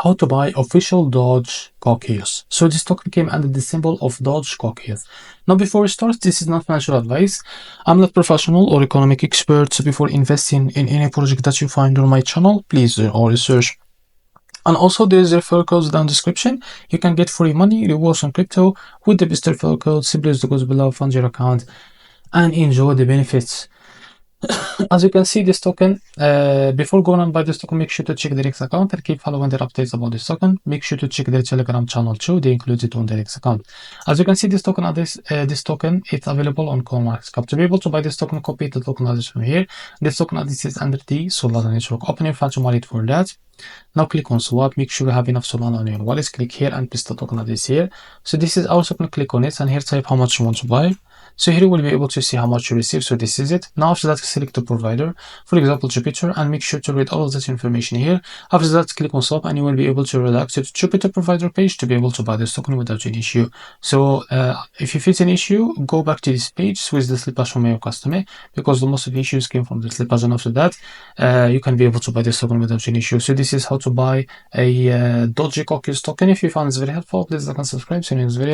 how to buy official Doge CAUCUS. So this token came under the symbol of DOGE CAUCUS. Now before we start, this is not financial advice. I'm not professional or economic expert, so before investing in any project that you find on my channel, please do all research. And also there is a referral code down description. You can get free money, rewards on crypto with the best referral code. Simply use the code below, fund your account and enjoy the benefits. As you can see, this token, before going on buy this token, make sure to check the Rex account and keep following their updates about this token. Make sure to check their Telegram channel too. They include it on the Rex account. As you can see, this token address, this token is available on COINEX. To be able to buy this token, copy the token address from here. This token address is under the Solana network. Open your financial wallet for that. Now click on swap. Make sure you have enough Solana on your wallet. Click here and paste the token address here. So this is our token. Click on it and here type how much you want to buy. So here you will be able to see how much you receive. So this is it. Now after that, select the provider, for example Jupiter, and make sure to read all of that information here. After that, click on swap and you will be able to relax to Jupiter provider page to be able to buy this token without any issue. So if you face an issue, go back to this page, switch the slippage from your customer, because the most of the issues came from the slippage, and after that you can be able to buy this token without any issue. So this is how to buy a DOGE CAUCUS token. If you found this very helpful, please like and subscribe. See you in the next video.